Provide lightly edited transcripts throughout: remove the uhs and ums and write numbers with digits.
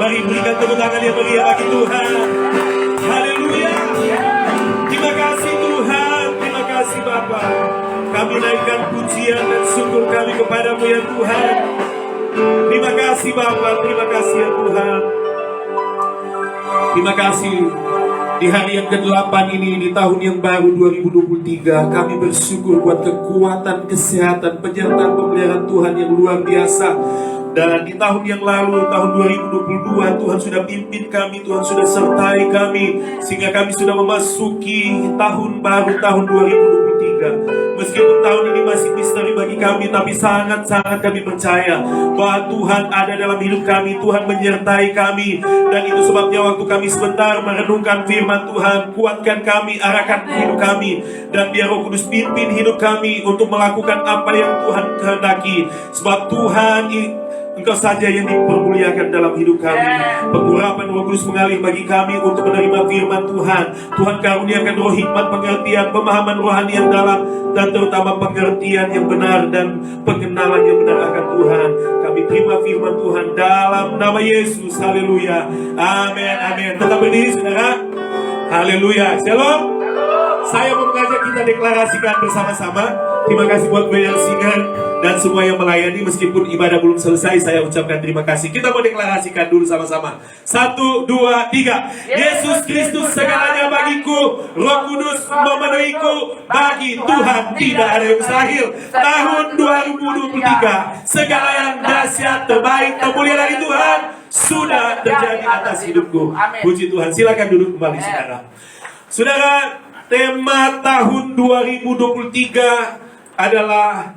Mari berikan tepuk tangan yang meriah bagi Tuhan. Haleluya. Terima kasih Tuhan, terima kasih Bapa. Kami naikkan pujian dan syukur kami kepadamu ya Tuhan. Terima kasih Bapa, terima kasih ya Tuhan. Terima kasih di hari yang ke-8 ini, di tahun yang baru 2023, kami bersyukur buat kekuatan, kesehatan, penyertaan pemeliharaan Tuhan yang luar biasa. Dan di tahun yang lalu, tahun 2022, Tuhan sudah pimpin kami, Tuhan sudah sertai kami, sehingga kami sudah memasuki tahun baru, tahun 2023. Meskipun tahun ini masih misteri bagi kami, tapi sangat-sangat kami percaya bahwa Tuhan ada dalam hidup kami, Tuhan menyertai kami. Dan itu sebabnya waktu kami sebentar merenungkan firman Tuhan, kuatkan kami, arahkan hidup kami, dan biar Roh Kudus pimpin hidup kami untuk melakukan apa yang Tuhan kehendaki. Sebab Tuhan, Engkau saja yang dipermuliakan dalam hidup kami. Pengurapan Roh Kudus mengalir bagi kami untuk menerima firman Tuhan. Tuhan karuniakan roh hikmat, pengertian, pemahaman rohani yang dalam, dan terutama pengertian yang benar dan pengenalan yang benar akan Tuhan. Kami terima firman Tuhan dalam nama Yesus. Haleluya. Amin, amin. Tetap berdiri saudara. Haleluya. Shalom. Saya mau mengajak kita deklarasikan bersama-sama. Terima kasih buat band singer dan semua yang melayani. Meskipun ibadah belum selesai, saya ucapkan terima kasih. Kita mau deklarasikan dulu sama-sama. 1, 2, 3. Yesus Kristus segalanya bagiku, Roh Kudus memenuhiku. Bagi Tuhan tidak ada yang mustahil. Tahun 2023, segala yang dahsyat, terbaik, termulia dari Tuhan sudah terjadi atas hidupku. Puji Tuhan. Silakan duduk kembali saudara. Saudara, tema tahun 2023 adalah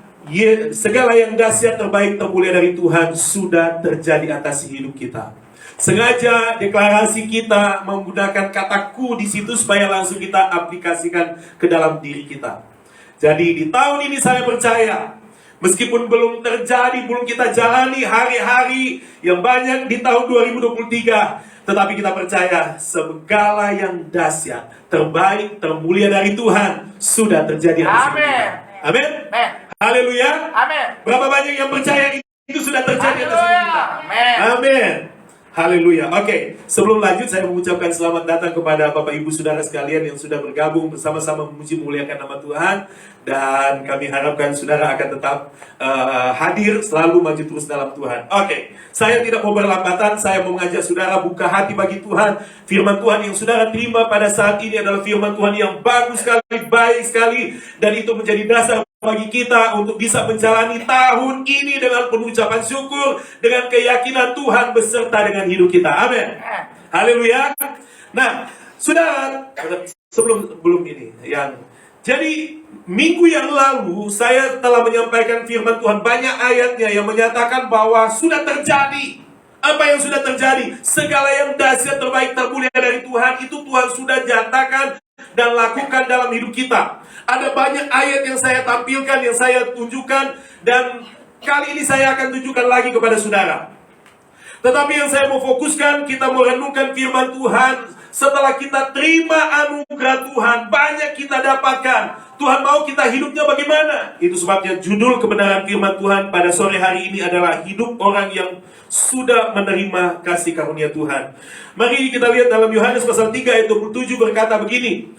segala yang dahsyat, terbaik, termulia dari Tuhan sudah terjadi atas hidup kita. Sengaja deklarasi kita menggunakan kata ku di situ supaya langsung kita aplikasikan ke dalam diri kita. Jadi di tahun ini saya percaya, meskipun belum terjadi, belum kita jalani hari-hari yang banyak di tahun 2023, tetapi kita percaya segala yang dahsyat, terbaik, termulia dari Tuhan sudah terjadi atas hidup kita. Amin. Haleluya. Amin. Berapa banyak yang percaya itu sudah terjadi atas hidup kita? Amin. Haleluya. Oke, sebelum lanjut saya mengucapkan selamat datang kepada Bapak Ibu Saudara sekalian yang sudah bergabung bersama-sama memuji memuliakan nama Tuhan. Dan kami harapkan saudara akan tetap hadir, selalu maju terus dalam Tuhan. Oke, saya tidak mau berlambatan, saya mau mengajak saudara buka hati bagi Tuhan. Firman Tuhan yang saudara terima pada saat ini adalah firman Tuhan yang bagus sekali, baik sekali. Dan itu menjadi dasar bagi kita untuk bisa menjalani tahun ini dengan penuh ucapan syukur, dengan keyakinan Tuhan beserta dengan hidup kita. Amin. Haleluya. Nah, saudara, sebelum ini jadi minggu yang lalu saya telah menyampaikan firman Tuhan, banyak ayatnya yang menyatakan bahwa sudah terjadi. Apa yang sudah terjadi? Segala yang dahsyat, terbaik, termulia dari Tuhan itu Tuhan sudah nyatakan dan lakukan dalam hidup kita. Ada banyak ayat yang saya tampilkan, yang saya tunjukkan, dan kali ini saya akan tunjukkan lagi kepada saudara. Tetapi yang saya mau fokuskan, kita mau renungkan firman Tuhan. Setelah kita terima anugerah Tuhan, banyak kita dapatkan. Tuhan mau kita hidupnya bagaimana? Itu sebabnya judul kebenaran firman Tuhan pada sore hari ini adalah hidup orang yang sudah menerima kasih karunia Tuhan. Mari kita lihat dalam Yohanes pasal 3 ayat 27 berkata begini.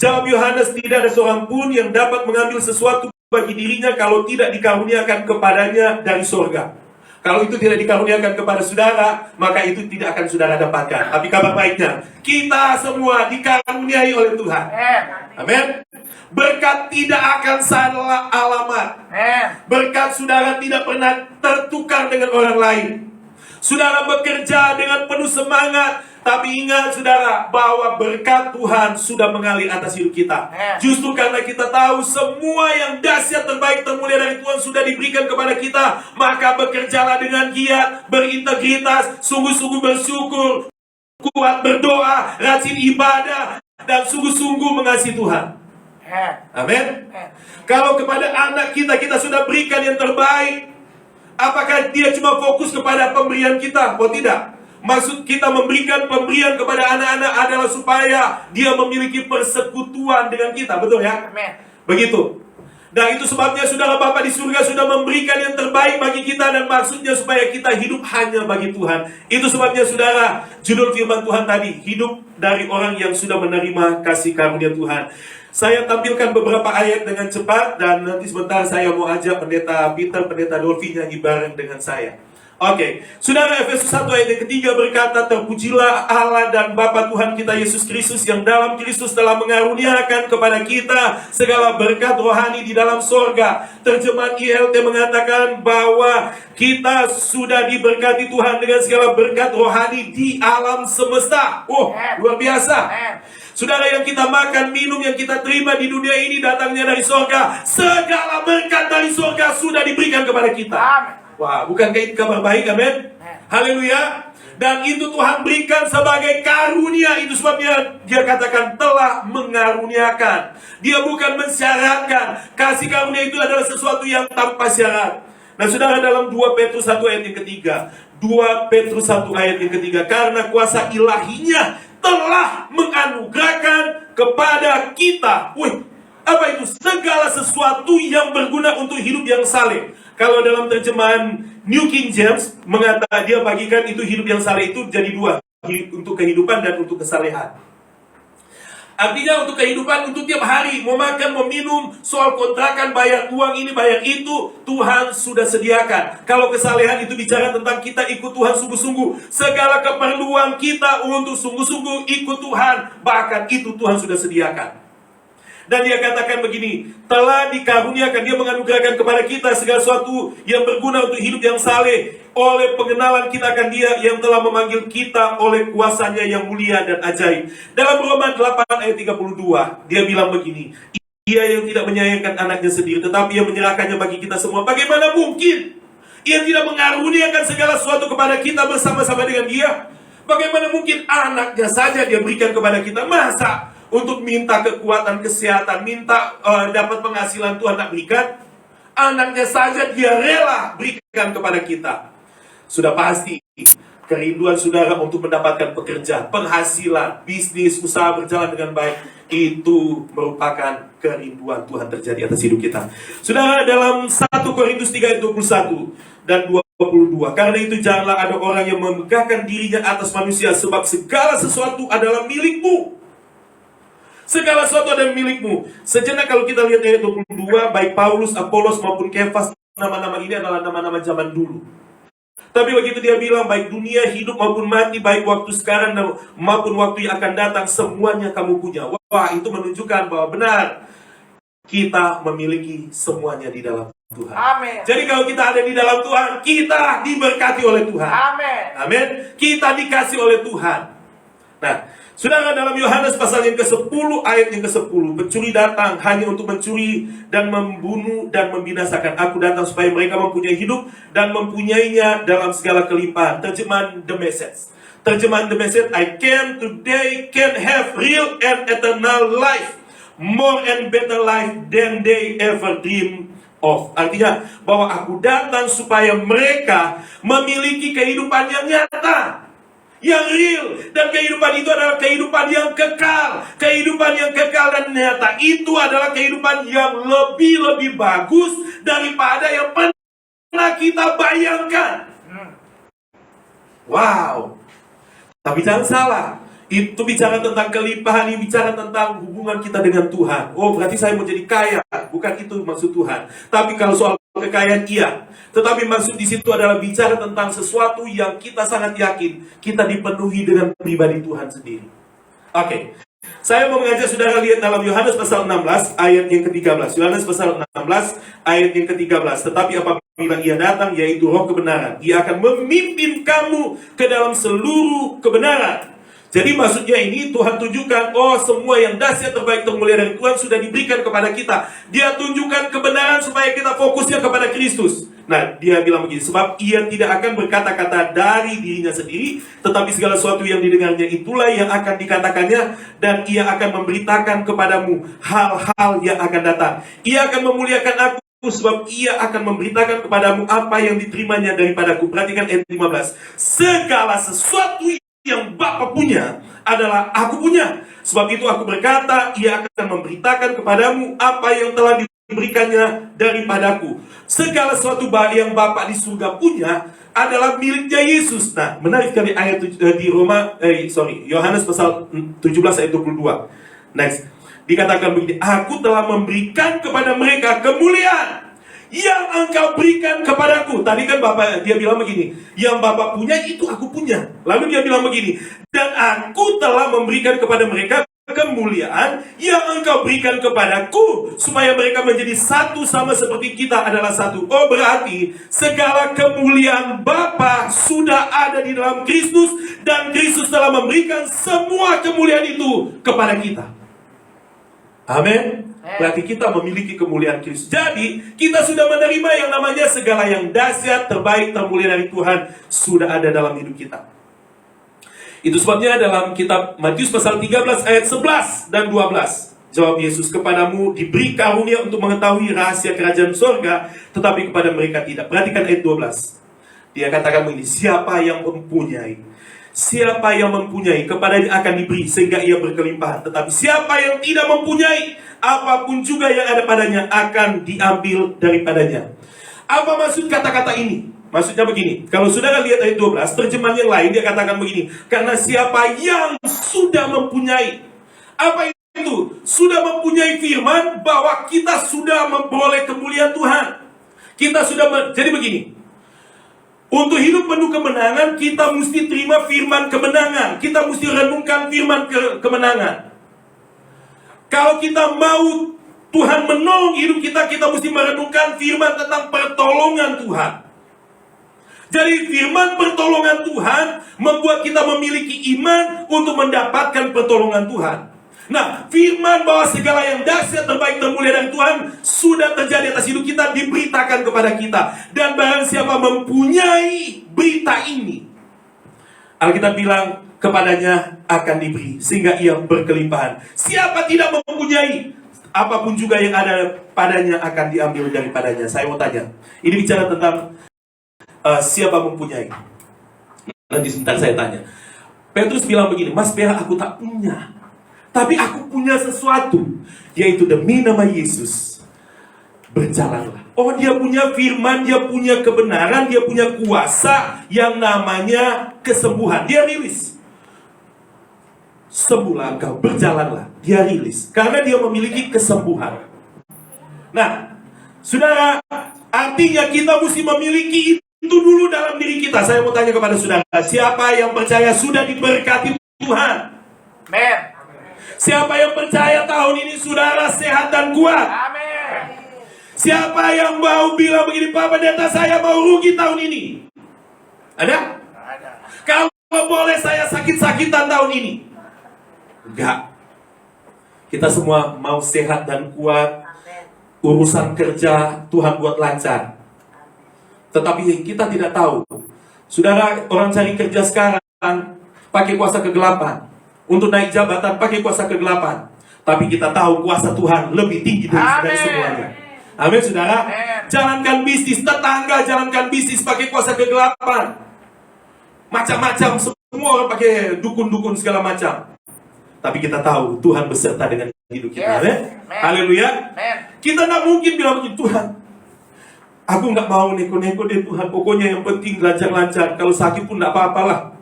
Jawab Yohanes, tidak ada seorang pun yang dapat mengambil sesuatu bagi dirinya kalau tidak dikaruniakan kepadanya dari sorga. Kalau itu tidak dikaruniakan kepada saudara, maka itu tidak akan saudara dapatkan. Tapi kabar baiknya, kita semua dikaruniai oleh Tuhan. Amin. Berkat tidak akan salah alamat. Berkat saudara tidak pernah tertukar dengan orang lain. Saudara bekerja dengan penuh semangat, tapi ingat saudara bahwa berkat Tuhan sudah mengalir atas hidup kita. Justru karena kita tahu semua yang dahsyat, terbaik, termulia dari Tuhan sudah diberikan kepada kita, maka bekerjalah dengan giat, berintegritas, sungguh-sungguh bersyukur, kuat berdoa, rajin ibadah, dan sungguh-sungguh mengasihi Tuhan. Amin. Kalau kepada anak kita, kita sudah berikan yang terbaik. Apakah dia cuma fokus kepada pemberian kita? Oh tidak. Maksud kita memberikan pemberian kepada anak-anak adalah supaya dia memiliki persekutuan dengan kita. Betul ya? Begitu. Nah, itu sebabnya saudara Bapa di surga sudah memberikan yang terbaik bagi kita, dan maksudnya supaya kita hidup hanya bagi Tuhan. Itu sebabnya saudara, judul firman Tuhan tadi, hidup dari orang yang sudah menerima kasih karunia Tuhan. Saya tampilkan beberapa ayat dengan cepat, dan nanti sebentar saya mau ajak Pendeta Peter, Pendeta Dolphy nyanyi bareng dengan saya. Oke, saudara, Efesus 1 ayat yang ketiga berkata, terpujilah Allah dan Bapa Tuhan kita Yesus Kristus, yang dalam Kristus telah mengaruniakan kepada kita segala berkat rohani di dalam sorga. Terjemahan ILT mengatakan bahwa kita sudah diberkati Tuhan dengan segala berkat rohani di alam semesta. Oh, luar biasa. Saudara, yang kita makan, minum, yang kita terima di dunia ini datangnya dari sorga. Segala berkat dari sorga sudah diberikan kepada kita. Wah, bukankah itu kabar baik, amin? Haleluya. Dan itu Tuhan berikan sebagai karunia. Itu sebabnya dia katakan telah mengaruniakan. Dia bukan mensyaratkan. Kasih karunia itu adalah sesuatu yang tanpa syarat. Nah, saudara, dalam 2 Petrus 1 ayat yang ketiga, 2 Petrus 1 ayat yang ketiga, karena kuasa ilahinya telah menganugerahkan kepada kita. Wih, apa itu? Segala sesuatu yang berguna untuk hidup yang saleh. Kalau dalam terjemahan New King James mengatakan, dia bagikan itu hidup yang saleh itu jadi dua, untuk kehidupan dan untuk kesalehan. Artinya untuk kehidupan, untuk tiap hari, mau makan, mau minum, soal kontrakan, bayar uang ini, bayar itu, Tuhan sudah sediakan. Kalau kesalehan itu bicara tentang kita ikut Tuhan sungguh-sungguh. Segala keperluan kita untuk sungguh-sungguh ikut Tuhan, bahkan itu Tuhan sudah sediakan. Dan dia katakan begini, telah dikaruniakan, dia menganugerahkan kepada kita segala sesuatu yang berguna untuk hidup yang saleh, oleh pengenalan kita akan dia yang telah memanggil kita oleh kuasanya yang mulia dan ajaib. Dalam Roma 8 ayat 32, dia bilang begini, ia yang tidak menyayangkan anaknya sendiri, tetapi yang menyerahkannya bagi kita semua. Bagaimana mungkin ia tidak mengaruniakan segala sesuatu kepada kita bersama-sama dengan dia? Bagaimana mungkin anaknya saja dia berikan kepada kita? Masa untuk minta kekuatan kesehatan, minta dapat penghasilan Tuhan tak berikan? Anaknya saja dia rela berikan kepada kita. Sudah pasti kerinduan saudara untuk mendapatkan pekerjaan, penghasilan, bisnis, usaha berjalan dengan baik, itu merupakan kerinduan Tuhan terjadi atas hidup kita. Saudara, dalam 1 Korintus 3 ayat 21 dan 22, karena itu janganlah ada orang yang memegahkan dirinya atas manusia, sebab segala sesuatu adalah milikmu. Segala sesuatu ada milikmu. Sejenak kalau kita lihat ayat 22, baik Paulus, Apolos maupun Kefas, nama-nama ini adalah nama-nama zaman dulu. Tapi begitu dia bilang, baik dunia, hidup maupun mati, baik waktu sekarang maupun waktu yang akan datang, semuanya kamu punya. Wah, itu menunjukkan bahwa benar kita memiliki semuanya di dalam Tuhan. Amin. Jadi kalau kita ada di dalam Tuhan, kita diberkati oleh Tuhan. Amin. Amin. Kita dikasih oleh Tuhan. Nah, saudara, dalam Yohanes pasal yang ke-10 ayat yang ke-10, pencuri datang hanya untuk mencuri dan membunuh dan membinasakan. Aku datang supaya mereka mempunyai hidup dan mempunyainya dalam segala kelimpahan. Terjemahan The Message. Terjemahan The Message, I came today can have real and eternal life, more and better life than they ever dream of. Artinya bahwa aku datang supaya mereka memiliki kehidupan yang nyata, yang real, dan kehidupan itu adalah kehidupan yang kekal. Kehidupan yang kekal dan nyata itu adalah kehidupan yang lebih bagus daripada yang pernah kita bayangkan. Wow. Tapi jangan salah, itu bicara tentang kelimpahan, ini bicara tentang hubungan kita dengan Tuhan. Oh, berarti saya mau jadi kaya. Bukan itu maksud Tuhan. Tapi kalau soal kekayaan, iya. Tetapi maksud di situ adalah bicara tentang sesuatu yang kita sangat yakin kita dipenuhi dengan pribadi Tuhan sendiri. Oke. Saya mau mengajak saudara lihat dalam Yohanes pasal 16 ayat yang ke-13. Yohanes pasal 16 ayat yang ke-13. Tetapi apabila ia datang, yaitu Roh kebenaran, ia akan memimpin kamu ke dalam seluruh kebenaran. Jadi maksudnya ini Tuhan tunjukkan, oh, semua yang dahsyat, terbaik, termulia dari Tuhan sudah diberikan kepada kita. Dia tunjukkan kebenaran supaya kita fokusnya kepada Kristus. Nah, dia bilang begini, sebab ia tidak akan berkata-kata dari dirinya sendiri, tetapi segala sesuatu yang didengarnya itulah yang akan dikatakannya, dan ia akan memberitakan kepadamu hal-hal yang akan datang. Ia akan memuliakan aku, sebab ia akan memberitakan kepadamu apa yang diterimanya daripadaku. Perhatikan ayat 15. Segala sesuatu yang Bapa punya adalah aku punya. Sebab itu aku berkata, ia akan memberitakan kepadamu apa yang telah diberikannya daripadaku. Segala sesuatu yang Bapa di surga punya adalah miliknya Yesus. Nah, menarik sekali ayat di Yohanes pasal 17 ayat 22. Next, dikatakan begini, aku telah memberikan kepada mereka kemuliaan yang engkau berikan kepadaku. Tadi kan dia bilang begini, yang Bapa punya itu aku punya. Lalu dia bilang begini, dan aku telah memberikan kepada mereka kemuliaan yang engkau berikan kepadaku, supaya mereka menjadi satu sama seperti kita adalah satu. Oh, berarti segala kemuliaan Bapa sudah ada di dalam Kristus, dan Kristus telah memberikan semua kemuliaan itu kepada kita. Amin. Berarti kita memiliki kemuliaan Kristus. Jadi kita sudah menerima yang namanya segala yang dahsyat, terbaik, termulia dari Tuhan sudah ada dalam hidup kita. Itu sebabnya dalam kitab Matius pasal 13 ayat 11 dan 12, jawab Yesus, kepadamu diberi karunia untuk mengetahui rahasia kerajaan surga, tetapi kepada mereka tidak. Perhatikan ayat 12. Dia katakan begini, siapa yang mempunyai kepadanya akan diberi sehingga ia berkelimpahan. Tetapi siapa yang tidak mempunyai, apapun juga yang ada padanya akan diambil daripadanya. Apa maksud kata-kata ini? Maksudnya begini, kalau saudara lihat ayat 12, terjemahan yang lain dia katakan begini, karena siapa yang sudah mempunyai. Apa itu? Sudah mempunyai firman bahwa kita sudah memperoleh kemuliaan Tuhan. Jadi begini, untuk hidup penuh kemenangan, kita mesti terima firman kemenangan. Kita mesti renungkan firman kemenangan. Kalau kita mau Tuhan menolong hidup kita, kita mesti merenungkan firman tentang pertolongan Tuhan. Jadi firman pertolongan Tuhan membuat kita memiliki iman untuk mendapatkan pertolongan Tuhan. Nah, firman bahwa segala yang dahsyat, terbaik, termulia dari Tuhan sudah terjadi atas hidup kita, diberitakan kepada kita. Dan barang siapa mempunyai berita ini, Alkitab bilang kepadanya akan diberi sehingga ia berkelimpahan. Siapa tidak mempunyai, apapun juga yang ada padanya akan diambil daripadanya. Saya mau tanya, ini bicara tentang siapa mempunyai. Nanti sebentar saya tanya. Petrus bilang begini, Mas Bera, aku tak punya, tapi aku punya sesuatu, yaitu demi nama Yesus berjalanlah. Oh, dia punya firman, dia punya kebenaran, dia punya kuasa yang namanya kesembuhan. Dia rilis, sembuhlah engkau, berjalanlah. Dia rilis, karena dia memiliki kesembuhan. Nah, saudara, artinya kita mesti memiliki itu dulu dalam diri kita. Saya mau tanya kepada saudara, siapa yang percaya sudah diberkati Tuhan? Amin. Siapa yang percaya tahun ini saudara sehat dan kuat? Amin. Siapa yang mau bilang begini, Pak Pendeta, saya mau rugi tahun ini? Ada? Ada. Kalau boleh saya sakit-sakitan tahun ini? Enggak. Kita semua mau sehat dan kuat. Urusan kerja Tuhan buat lancar. Tetapi kita tidak tahu. Saudara, orang cari kerja sekarang pakai kuasa kegelapan. Untuk naik jabatan pakai kuasa kegelapan. Tapi kita tahu kuasa Tuhan lebih tinggi dari semuanya. Amin, saudara. Amen. Jalankan bisnis, tetangga jalankan bisnis pakai kuasa kegelapan. Macam-macam, semua orang pakai dukun-dukun segala macam. Tapi kita tahu Tuhan beserta dengan hidup kita. Yes. Haleluya. Kita tidak mungkin bilang begini, Tuhan, aku nggak mau neko-neko deh Tuhan. Pokoknya yang penting lancar-lancar. Kalau sakit pun tidak apa-apalah.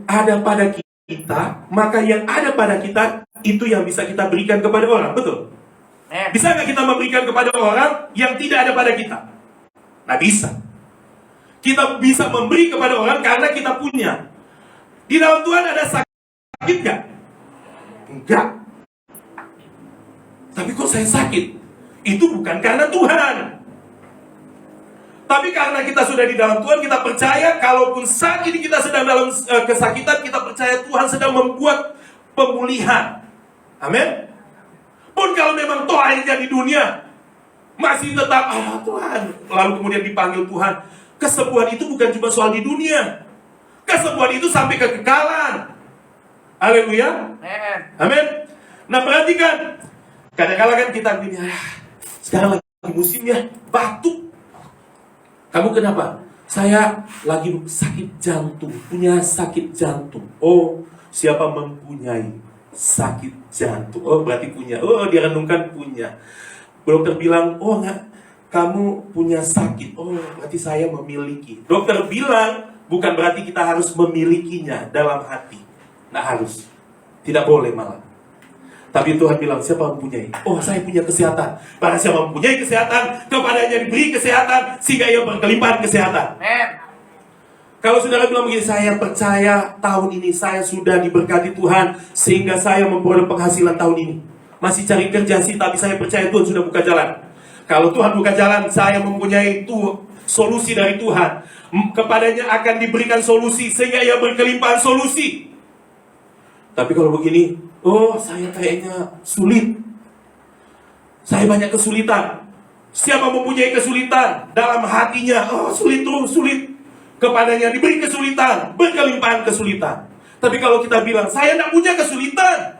Ada pada kita, maka yang ada pada kita itu yang bisa kita berikan kepada orang. Betul? Bisa nggak kita memberikan kepada orang yang tidak ada pada kita? Nah, bisa. Kita bisa memberi kepada orang karena kita punya. Di dalam Tuhan ada sakit nggak? Enggak. Tapi kok saya sakit? Itu bukan karena Tuhan. Tapi karena kita sudah di dalam Tuhan, kita percaya kalaupun saat ini kita sedang dalam kesakitan, kita percaya Tuhan sedang membuat pemulihan. Amin. Pun kalau memang toh akhirnya di dunia masih tetap Tuhan, lalu kemudian dipanggil Tuhan, kesembuhan itu bukan cuma soal di dunia. Kesembuhan itu sampai kekekalan. Haleluya. Amin. Nah, perhatikan. Kadang-kadang kan kita begini, sekarang lagi musimnya batuk. Kamu kenapa? Saya lagi sakit jantung, punya sakit jantung. Oh, siapa mempunyai sakit jantung. Oh, berarti punya. Oh, dia renungkan punya. Dokter bilang, oh enggak, kamu punya sakit. Oh, berarti saya memiliki. Dokter bilang, bukan berarti kita harus memilikinya dalam hati. Nggak harus. Tidak boleh malah. Tapi Tuhan bilang, siapa mempunyai? Oh, saya punya kesehatan. Barang siapa mempunyai kesehatan, kepadanya diberi kesehatan, sehingga ia berkelimpahan kesehatan. Kalau saudara bilang begini, saya percaya tahun ini saya sudah diberkati Tuhan, sehingga saya memperoleh penghasilan tahun ini. Masih cari kerja sih, tapi saya percaya Tuhan sudah buka jalan. Kalau Tuhan buka jalan, saya mempunyai solusi dari Tuhan. Kepadanya akan diberikan solusi, sehingga ia berkelimpahan solusi. Tapi kalau begini, oh saya kayaknya sulit, saya banyak kesulitan. Siapa mempunyai kesulitan dalam hatinya, oh sulit terus, sulit. Kepadanya diberi kesulitan, berkelimpahan kesulitan. Tapi kalau kita bilang, saya tidak punya kesulitan,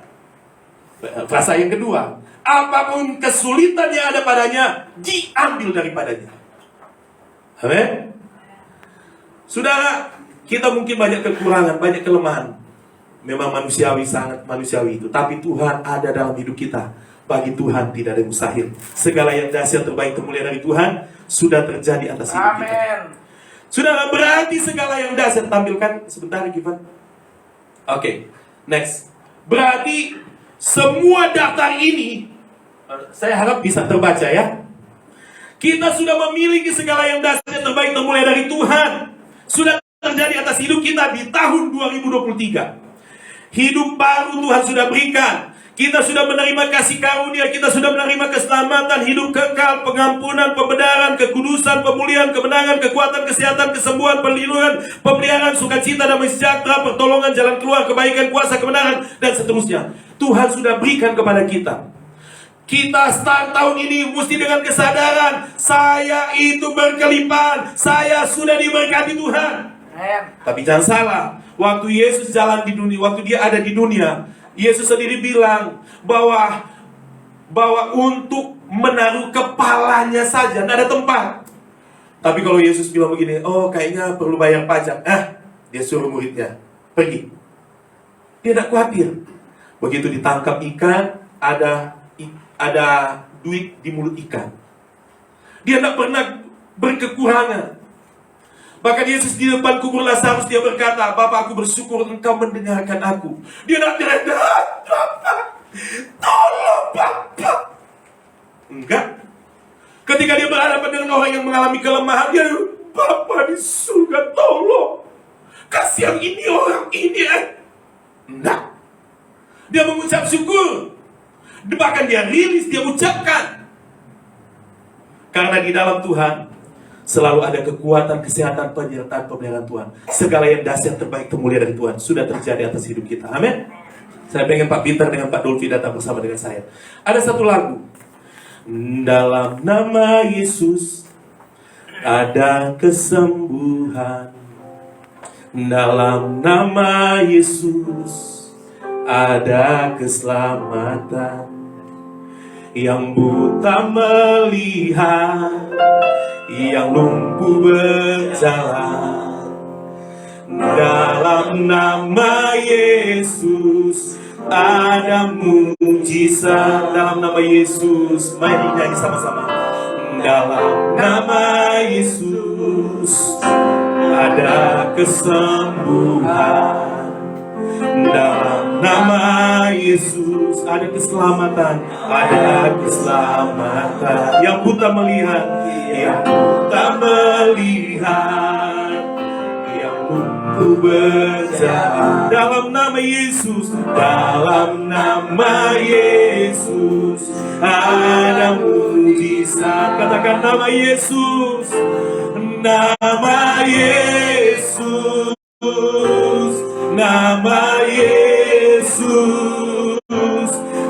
frasa yang kedua, apapun kesulitan yang ada padanya, diambil daripadanya. Amin. Saudara, kita mungkin banyak kekurangan, banyak kelemahan. Memang manusiawi, sangat manusiawi itu. Tapi Tuhan ada dalam hidup kita. Bagi Tuhan tidak ada yang mustahil. Segala yang dahsyat terbaik termulia dari Tuhan sudah terjadi atas hidup kita. Saudara, berarti segala yang dahsyat. Tampilkan sebentar, Givan. Oke, next. Berarti semua daftar ini, saya harap bisa terbaca ya. Kita sudah memiliki segala yang dahsyat terbaik termulia dari Tuhan. Sudah terjadi atas hidup kita di tahun 2023. Hidup baru Tuhan sudah berikan. Kita sudah menerima kasih karunia, kita sudah menerima keselamatan, hidup kekal, pengampunan, pembenaran, kekudusan, pemulihan, kemenangan, kekuatan, kesehatan, kesembuhan, perlindungan, pemeliharaan, sukacita, damai sejahtera, pertolongan, jalan keluar, kebaikan, kuasa, kebenaran, dan seterusnya. Tuhan sudah berikan kepada kita. Kita start tahun ini mesti dengan kesadaran, saya itu berkelimpahan, saya sudah diberkati Tuhan. Tapi jangan salah, waktu Yesus jalan di dunia, waktu dia ada di dunia, Yesus sendiri bilang bahwa untuk menaruh kepalanya saja tidak ada tempat. Tapi kalau Yesus bilang begini, oh kayaknya perlu bayar pajak, dia suruh muridnya pergi. Dia tidak khawatir. Begitu ditangkap ikan, ada duit di mulut ikan. Dia tidak pernah berkekurangan. Bahkan Yesus di depan kubur Lazarus, dia berkata, Bapa, aku bersyukur engkau mendengarkan aku. Dia tidak terendah, Bapak, tolong Bapak. Enggak. Ketika dia berhadapan dengan orang yang mengalami kelemahan, dia, Bapak di surga, tolong. Kasihan ini orang ini. Enggak. Dia mengucap syukur. Bahkan dia rilis, dia ucapkan. Karena di dalam Tuhan selalu ada kekuatan, kesehatan, penyertaan, pemeliharaan Tuhan. Segala yang dahsyat terbaik termulia dari Tuhan sudah terjadi atas hidup kita. Amin. Saya pengen Pak Peter dengan Pak Dolphy datang bersama dengan saya. Ada satu lagu. Dalam nama Yesus ada kesembuhan. Dalam nama Yesus ada keselamatan. Yang buta melihat, yang lumpuh berjalan. Dalam nama Yesus ada mujizat. Dalam nama Yesus, mari nyanyi sama-sama. Dalam nama Yesus ada kesembuhan. Dalam nama Yesus ada keselamatan, ada keselamatan. Yang buta melihat, yang buta melihat, yang lumpuh berjalan. Dalam nama Yesus, dalam nama Yesus ada mujizat. Katakan nama Yesus, nama Yesus. Nama Yesus,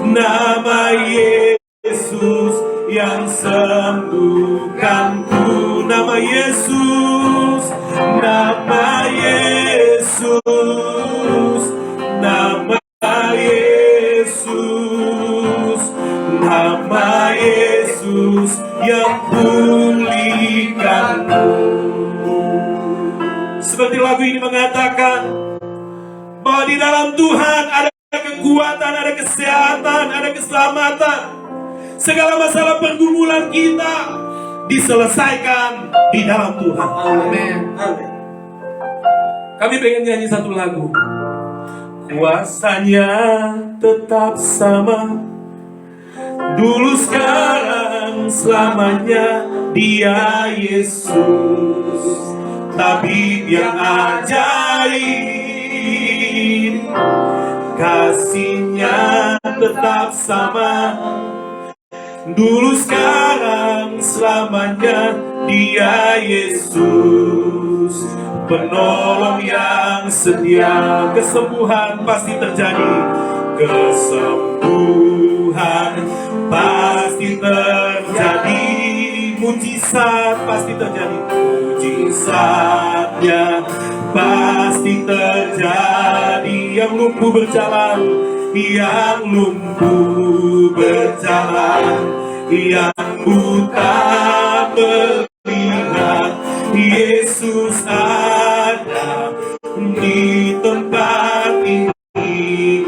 nama Yesus yang sembuhkanku. Nama Yesus, nama Yesus, nama Yesus, nama Yesus yang pulihkanku. Seperti lagu ini mengatakan, bahwa di dalam Tuhan ada kekuatan, ada kesehatan, ada keselamatan. Segala masalah pergumulan kita diselesaikan di dalam Tuhan. Amin. Kami pengen nyanyi satu lagu. Kuasanya tetap sama, dulu sekarang selamanya. Dia Yesus, tabib yang ajaib. Kasih-Nya tetap sama, dulu sekarang selamanya. Dia Yesus, penolong yang setia. Kesembuhan pasti terjadi, kesembuhan pasti terjadi, mujizat pasti terjadi, mujizatnya pasti terjadi. Yang lumpuh berjalan, yang lumpuh berjalan, yang buta melihat. Yesus ada di tempat ini.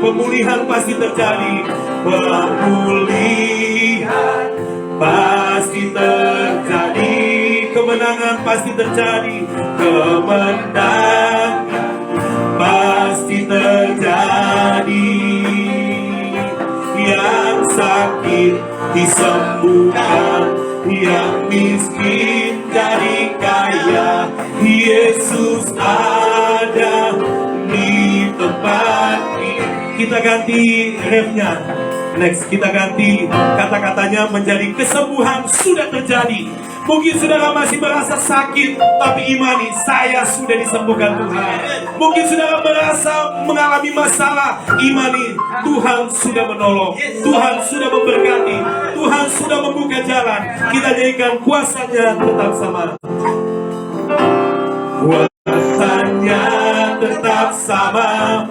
Pemulihan pasti terjadi, pemulihan pasti terjadi, kemenangan pasti terjadi, kemenangan pasti terjadi. Yang sakit disembuhkan, yang miskin jadi kaya. Yesus ada di tempat ini. Kita ganti refnya. Next, kita ganti kata-katanya menjadi kesembuhan sudah terjadi. Mungkin saudara masih merasa sakit, tapi imani, saya sudah disembuhkan Tuhan. Mungkin saudara merasa mengalami masalah, imani, Tuhan sudah menolong, Tuhan sudah memberkati, Tuhan sudah membuka jalan. Kita nyanyikan kuasanya tetap sama. Kuasanya tetap sama,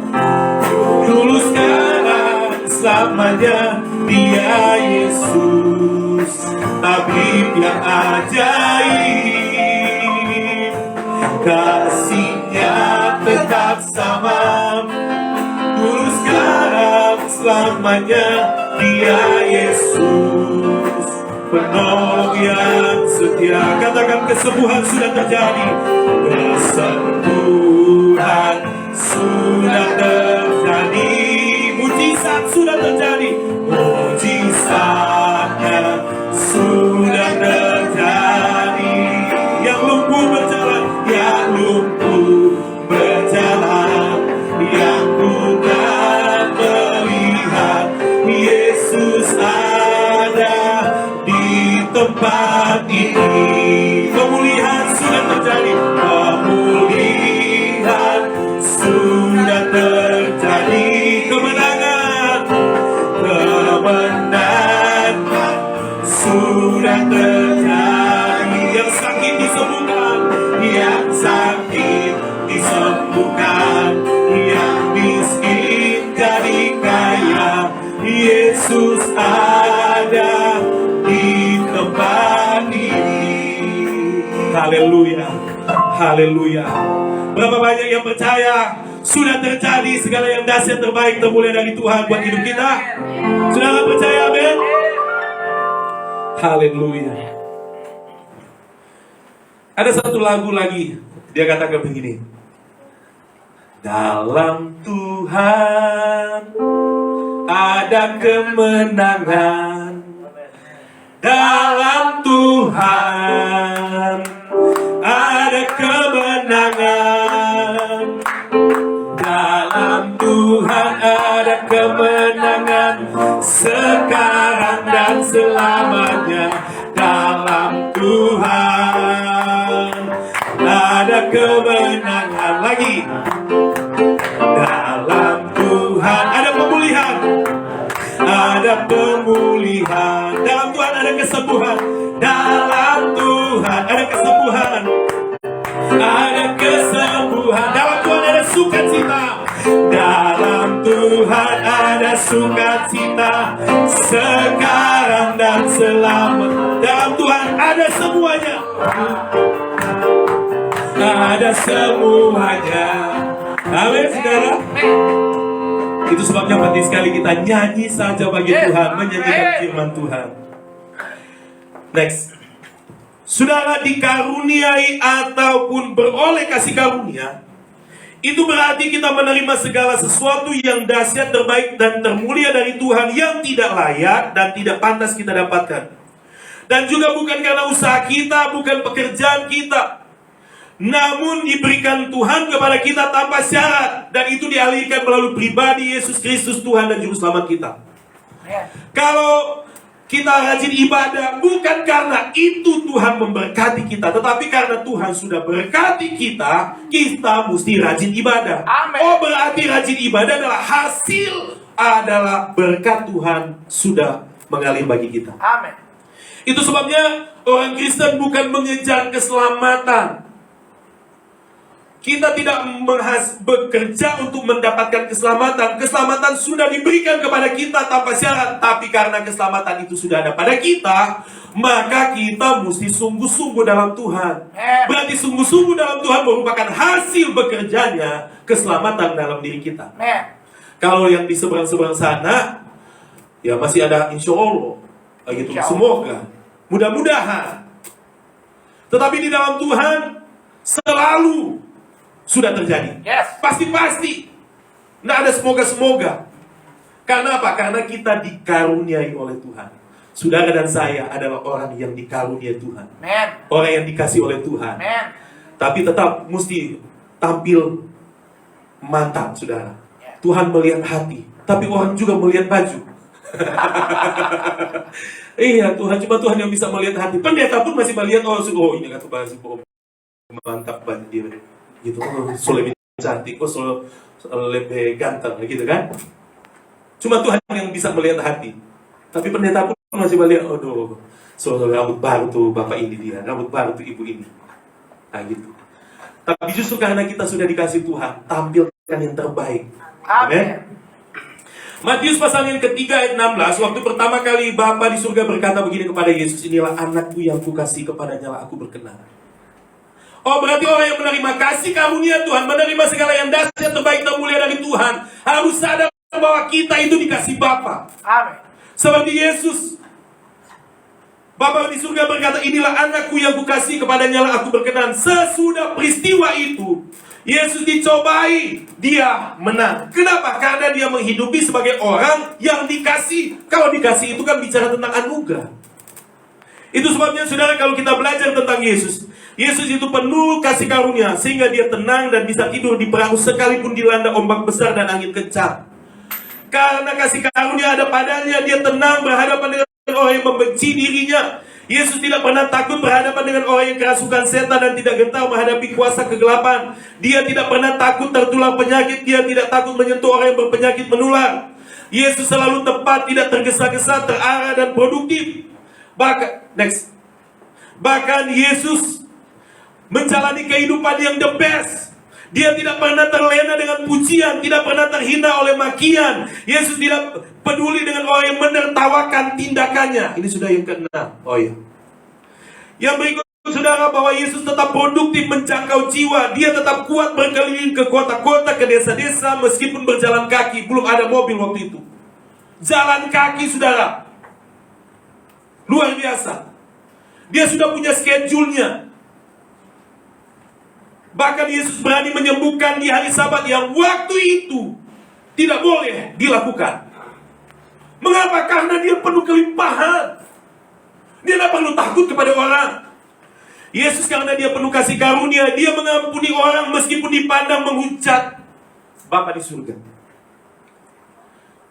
dulu sekarang selamanya. Dia Yesus, tabib yang ajaib. Kasih-Nya tetap sama, dulu sekarang selamanya. Dia Yesus, penolong yang setia. Katakan kesembuhan sudah terjadi, kesembuhan sudah terjadi, mujizat sudah terjadi, mujizatnya sudah terjadi. Yang lumpuh berjalan, yang lumpuh berjalan, yang buta melihat. Yesus ada di tempat ini. Pemulihan sudah terjadi, pemulihan sudah terjadi, kemenangan, kemenangan sudah terjadi. Yang sakit disembuhkan, yang sakit disembuhkan, yang miskin jadi kaya. Yesus ada di tempat ini. Haleluya, haleluya. Berapa banyak yang percaya sudah terjadi segala yang dahsyat terbaik termulia dari Tuhan buat hidup kita? Saudara percaya, amin? Haleluya. Ada satu lagu lagi, dia katakan begini. Dalam Tuhan ada kemenangan, dalam Tuhan ada kemenangan, dalam Tuhan ada kemenangan, sekarang dan selamanya. Dalam Tuhan ada kemenangan. Lagi, dalam Tuhan ada pemulihan, ada pemulihan. Dalam Tuhan ada kesembuhan, dalam Tuhan ada kesembuhan, ada kesembuhan. Dalam Tuhan ada sukacita, dalam Tuhan ada sukacita, sekarang dan selamanya. Dalam Tuhan ada semuanya, ada semuanya. Amin, saudara. Itu sebabnya penting sekali kita nyanyi saja bagi Tuhan, menyanyikan firman Tuhan. Next. Saudara dikaruniai ataupun beroleh kasih karunia, itu berarti kita menerima segala sesuatu yang dahsyat, terbaik, dan termulia dari Tuhan yang tidak layak dan tidak pantas kita dapatkan. Dan juga bukan karena usaha kita, bukan pekerjaan kita, namun diberikan Tuhan kepada kita tanpa syarat. Dan itu dialihkan melalui pribadi Yesus Kristus Tuhan dan Juru Selamat kita. Kalau kita rajin ibadah, bukan karena itu Tuhan memberkati kita, tetapi karena Tuhan sudah berkati kita, kita mesti rajin ibadah. Amen. Oh, berarti rajin ibadah adalah hasil, adalah berkat Tuhan sudah mengalir bagi kita. Amin. Itu sebabnya orang Kristen bukan mengejar keselamatan. Kita tidak bekerja untuk mendapatkan keselamatan. Keselamatan sudah diberikan kepada kita tanpa syarat. Tapi karena keselamatan itu sudah ada pada kita, maka kita mesti sungguh-sungguh dalam Tuhan. Berarti sungguh-sungguh dalam Tuhan merupakan hasil bekerjanya keselamatan dalam diri kita. Kalau yang di seberang-seberang sana, ya masih ada insya Allah. Gitu. Semoga, mudah-mudahan. Tetapi di dalam Tuhan selalu sudah terjadi. Pasti-pasti. Tidak ada semoga-semoga. Karena apa? Karena kita dikaruniai oleh Tuhan. Saudara dan saya adalah orang yang dikaruniai Tuhan. Orang yang dikasih oleh Tuhan. Tapi tetap mesti tampil mantap, saudara. Tuhan melihat hati. Tapi orang juga melihat baju. Iya, cuma Tuhan yang bisa melihat hati. Pendeta pun masih melihat, oh ini kata bahasa mantap banget dia. Gitu, so lebih cantik, so lebih ganteng, gitu kan? Cuma Tuhan yang bisa melihat hati. Tapi pendeta pun masih melihat, aduh, so rambut baru tuh bapak ini dia, rambut baru tuh ibu ini. Nah gitu. Tapi justru karena kita sudah dikasih Tuhan, tampilkan yang terbaik. Amin. Matius pasal yang ketiga ayat 16, waktu pertama kali Bapa di surga berkata begini kepada Yesus, inilah anakku yang kukasih, kepadanya lah aku berkenan. Oh, berarti orang yang menerima kasih karunia Tuhan, menerima segala yang dahsyat, terbaik, dan mulia dari Tuhan, harus sadar bahwa kita itu dikasih Bapa. Amin. Seperti Yesus, Bapa di surga berkata, inilah anakku yang kukasih, kepadanya lah aku berkenan. Sesudah peristiwa itu, Yesus dicobai, dia menang. Kenapa? Karena dia menghidupi sebagai orang yang dikasih. Kalau dikasih itu kan bicara tentang anugerah. Itu sebabnya saudara, kalau kita belajar tentang Yesus, Yesus itu penuh kasih karunia, sehingga dia tenang dan bisa tidur di perahu sekalipun dilanda ombak besar dan angin kencang. Karena kasih karunia ada padanya, dia tenang berhadapan dengan orang yang membenci dirinya. Yesus tidak pernah takut berhadapan dengan orang yang kerasukan setan dan tidak gentar menghadapi kuasa kegelapan. Dia tidak pernah takut tertular penyakit, dia tidak takut menyentuh orang yang berpenyakit menular. Yesus selalu tepat, tidak tergesa-gesa, terarah dan produktif. Bahkan Yesus menjalani kehidupan yang the best. Dia tidak pernah terlena dengan pujian, tidak pernah terhina oleh makian. Yesus tidak peduli dengan orang yang menertawakan tindakannya. Ini sudah yang keenam. Oh iya. Yang berikut, saudara, bahwa Yesus tetap produktif menjangkau jiwa. Dia tetap kuat berkeliling ke kota-kota, ke desa-desa, meskipun berjalan kaki. Belum ada mobil waktu itu. Jalan kaki, saudara. Luar biasa. Dia sudah punya schedule-nya. Bahkan Yesus berani menyembuhkan di hari Sabat yang waktu itu tidak boleh dilakukan. Mengapa? Karena dia penuh kelimpahan. Dia tidak perlu takut kepada orang. Yesus karena dia penuh kasih karunia, dia mengampuni orang meskipun dipandang menghujat Bapa di surga.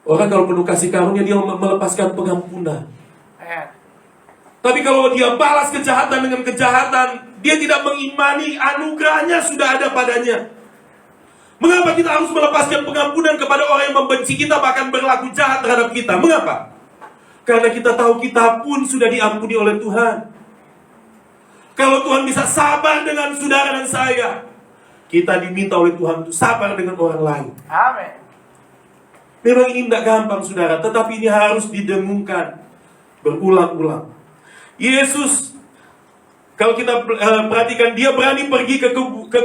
Orang kalau penuh kasih karunia, dia melepaskan pengampunan. Tapi kalau dia balas kejahatan dengan kejahatan, dia tidak mengimani anugerahnya sudah ada padanya. Mengapa kita harus melepaskan pengampunan kepada orang yang membenci kita, bahkan berlaku jahat terhadap kita? Mengapa? Karena kita tahu kita pun sudah diampuni oleh Tuhan. Kalau Tuhan bisa sabar dengan saudara dan saya, kita diminta oleh Tuhan untuk sabar dengan orang lain. Amin. Memang ini tidak gampang, saudara, tetapi ini harus didengungkan berulang-ulang. Yesus, kalau kita perhatikan, dia berani pergi ke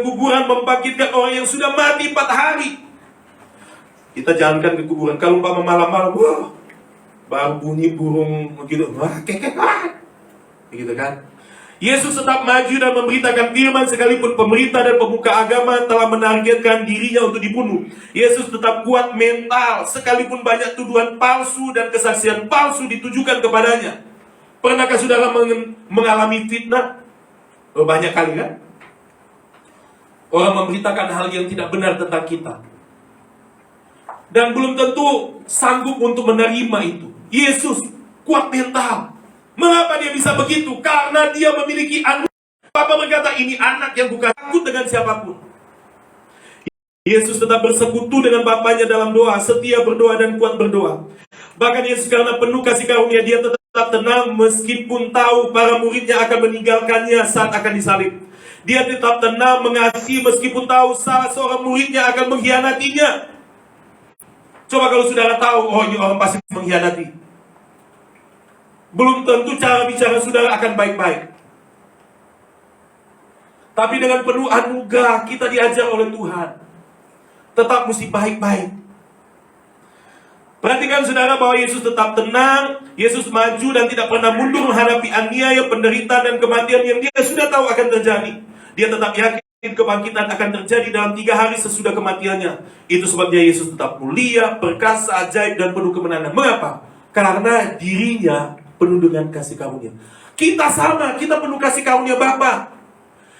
kuburan membangkitkan orang yang sudah mati 4 hari. Kita jalankan ke kuburan. Kalau umpama malam-malam, wah, baru bunyi burung begitu, wah, kekek, begitu kan? Yesus tetap maju dan memberitakan firman sekalipun pemerintah dan pemuka agama telah menargetkan dirinya untuk dibunuh. Yesus tetap kuat mental sekalipun banyak tuduhan palsu dan kesaksian palsu ditujukan kepadanya. Pernahkah saudara mengalami fitnah? Oh, banyak kali kan? Orang memberitakan hal yang tidak benar tentang kita. Dan belum tentu sanggup untuk menerima itu. Yesus kuat mental. Mengapa dia bisa begitu? Karena dia memiliki anak. Bapa berkata, ini anak yang bukan takut dengan siapapun. Yesus tetap bersekutu dengan Bapanya dalam doa, setia berdoa dan kuat berdoa. Bahkan Yesus karena penuh kasih karunia, dia tetap tenang meskipun tahu para muridnya akan meninggalkannya saat akan disalib. Dia tetap tenang mengasihi meskipun tahu salah seorang muridnya akan mengkhianatinya. Coba kalau saudara tahu, oh ini orang pasti mengkhianati, belum tentu cara bicara saudara akan baik-baik. Tapi dengan penuh anugerah kita diajar oleh Tuhan, tetap mesti baik-baik. Perhatikan saudara bahwa Yesus tetap tenang. Yesus maju dan tidak pernah mundur menghadapi aniaya, penderitaan dan kematian yang dia sudah tahu akan terjadi. Dia tetap yakin kebangkitan akan terjadi dalam 3 hari sesudah kematiannya. Itu sebabnya Yesus tetap mulia, perkasa, ajaib dan penuh kemenangan. Mengapa? Karena dirinya penuh dengan kasih karunia. Kita sama, kita penuh kasih karunia Bapa.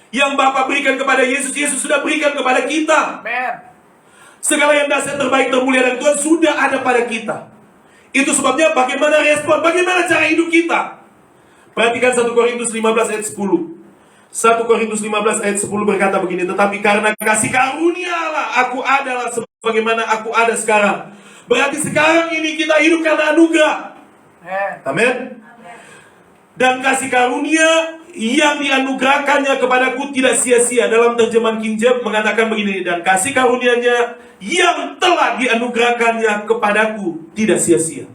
Yang Bapa berikan kepada Yesus, Yesus sudah berikan kepada kita. Amen. Segala yang dahsyat, terbaik, termulia dan Tuhan sudah ada pada kita. Itu sebabnya bagaimana respon, bagaimana cara hidup kita. Perhatikan 1 Korintus 15 ayat 10. 1 Korintus 15 ayat 10 berkata begini, tetapi karena kasih karunia Allah, aku adalah sebagaimana aku ada sekarang. Berarti sekarang ini kita hidup karena anugerah. Amin. Dan kasih karunia yang dianugerahkannya kepadaku tidak sia-sia. Dalam terjemahan King James mengatakan begini, dan kasih karunia-Nya yang telah dianugerahkannya kepadaku tidak sia-sia.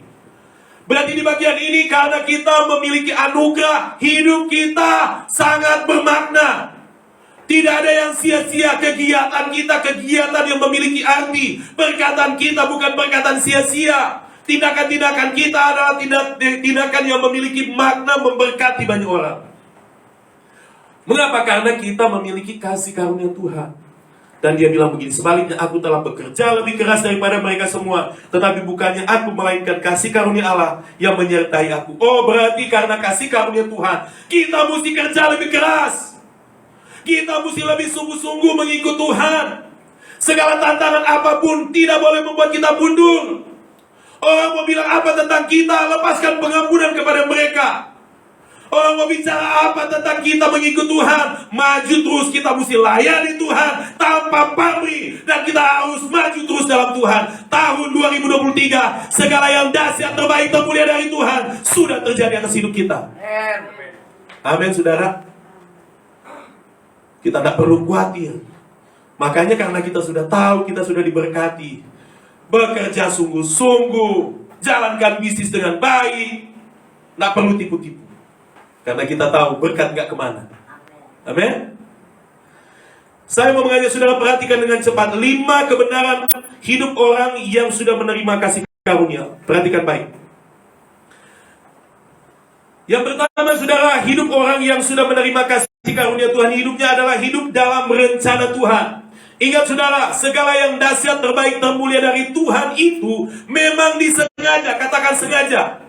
Berarti di bagian ini karena kita memiliki anugerah, hidup kita sangat bermakna. Tidak ada yang sia-sia. Kegiatan kita, kegiatan yang memiliki arti. Perkataan kita bukan perkataan sia-sia. Tindakan-tindakan kita adalah tindakan yang memiliki makna memberkati banyak orang. Mengapa? Karena kita memiliki kasih karunia Tuhan. Dan dia bilang begini, sebaliknya aku telah bekerja lebih keras daripada mereka semua, tetapi bukannya aku, melainkan kasih karunia Allah yang menyertai aku. Oh, berarti karena kasih karunia Tuhan, kita mesti kerja lebih keras. Kita mesti lebih sungguh-sungguh mengikut Tuhan. Segala tantangan apapun tidak boleh membuat kita mundur. Orang mau bilang apa tentang kita, lepaskan pengampunan kepada mereka. Orang mau bicara apa tentang kita mengikut Tuhan, maju terus. Kita mesti layani Tuhan tanpa pamrih. Dan kita harus maju terus dalam Tuhan. Tahun 2023, segala yang dahsyat, terbaik, termulia dari Tuhan sudah terjadi atas hidup kita. Amin, saudara. Kita tidak perlu khawatir. Makanya karena kita sudah tahu, kita sudah diberkati, bekerja sungguh-sungguh, jalankan bisnis dengan baik, tidak perlu tipu-tipu. Karena kita tahu berkat gak kemana. Amin. Saya mau mengajak saudara perhatikan dengan cepat 5 kebenaran hidup orang yang sudah menerima kasih karunia. Perhatikan baik. Yang pertama saudara, hidup orang yang sudah menerima kasih karunia Tuhan, hidupnya adalah hidup dalam rencana Tuhan. Ingat saudara, segala yang dahsyat, terbaik, termulia dari Tuhan itu memang disengaja, katakan sengaja.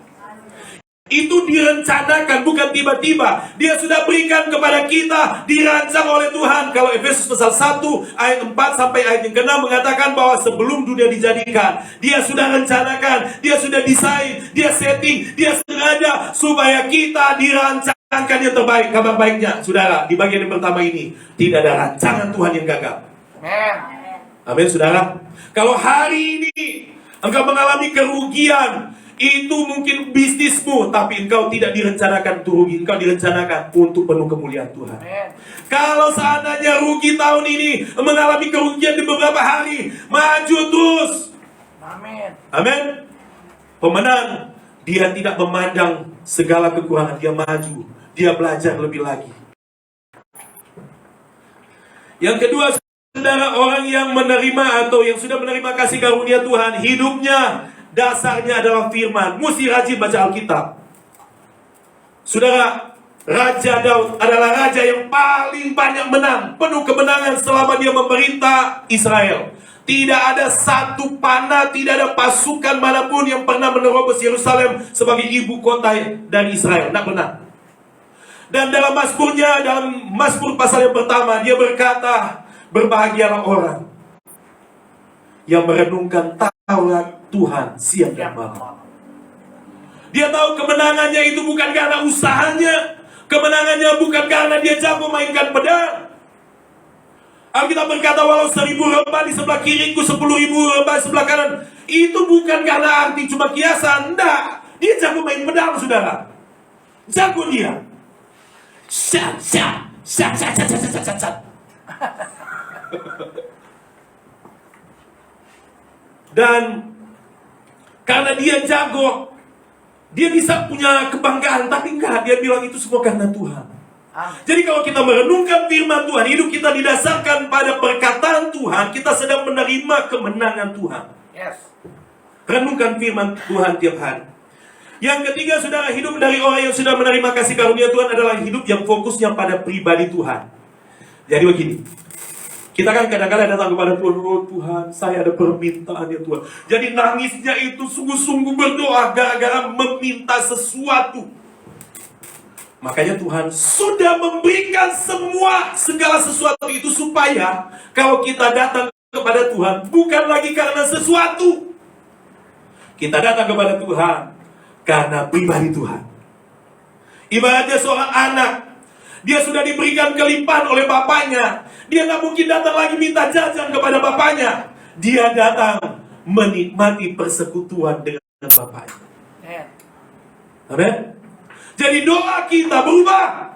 Itu direncanakan, bukan tiba-tiba. Dia sudah berikan kepada kita, dirancang oleh Tuhan. Kalau Efesus pasal 1 ayat 4 sampai ayat yang ke-6 mengatakan bahwa sebelum dunia dijadikan, dia sudah rencanakan, dia sudah desain, dia setting, dia sengaja supaya kita dirancangkan yang terbaik. Kabar baiknya, saudara, di bagian yang pertama ini tidak ada rancangan Tuhan yang gagal. Amin, saudara. Kalau hari ini engkau mengalami kerugian, itu mungkin bisnismu, tapi engkau tidak direncanakan untuk rugi. Engkau direncanakan untuk penuh kemuliaan Tuhan. Kalau seandainya rugi tahun ini, mengalami kerugian di beberapa hari, maju terus. Amin. Amin. Pemenang, dia tidak memandang segala kekurangan, dia maju, dia belajar lebih lagi. Yang kedua, saudara, orang yang menerima atau yang sudah menerima kasih karunia Tuhan, hidupnya dasarnya adalah firman. Mesti rajin baca Alkitab. Saudara, Raja Daud adalah raja yang paling banyak menang, penuh kemenangan selama dia memerintah Israel. Tidak ada satu panah, tidak ada pasukan manapun yang pernah menerobos Yerusalem sebagai ibu kota dari Israel. Tidak pernah. Dan dalam Mazmurnya, dalam Mazmur pasal yang pertama, dia berkata, berbahagialah orang yang merenungkan Taurat Tuhan siang dan malam. Dia tahu kemenangannya itu bukan karena usahanya, kemenangannya bukan karena dia jago mainkan pedang. Alkitab berkata, walau 1000 lembah di sebelah kiriku, 10.000 lembah di sebelah kanan, itu bukan karena arti cuma kiasan. Enggak, dia jago main pedang, saudara. Jago dia. Syat, syat, syat, syat, syat, syat, syat, syat, syat. Dan karena dia jago, dia bisa punya kebanggaan. Tapi enggak, dia bilang itu semua karena Tuhan. Jadi kalau kita merenungkan firman Tuhan, hidup kita didasarkan pada perkataan Tuhan, kita sedang menerima kemenangan Tuhan. Yes. Renungkan firman Tuhan tiap hari. Yang ketiga, saudara, hidup dari orang yang sudah menerima kasih karunia Tuhan adalah hidup yang fokusnya pada pribadi Tuhan. Jadi begini, kita kan kadang-kadang datang kepada Tuhan, oh Tuhan, saya ada permintaan ya Tuhan. Jadi nangisnya itu sungguh-sungguh berdoa gara-gara meminta sesuatu. Makanya Tuhan sudah memberikan segala sesuatu itu supaya kalau kita datang kepada Tuhan bukan lagi karena sesuatu. Kita datang kepada Tuhan karena pribadi Tuhan. Ibaratnya seorang anak, dia sudah diberikan kelimpahan oleh bapaknya. Dia tak mungkin datang lagi minta jajan kepada bapaknya. Dia datang menikmati persekutuan dengan bapaknya. Amin. Jadi doa kita berubah.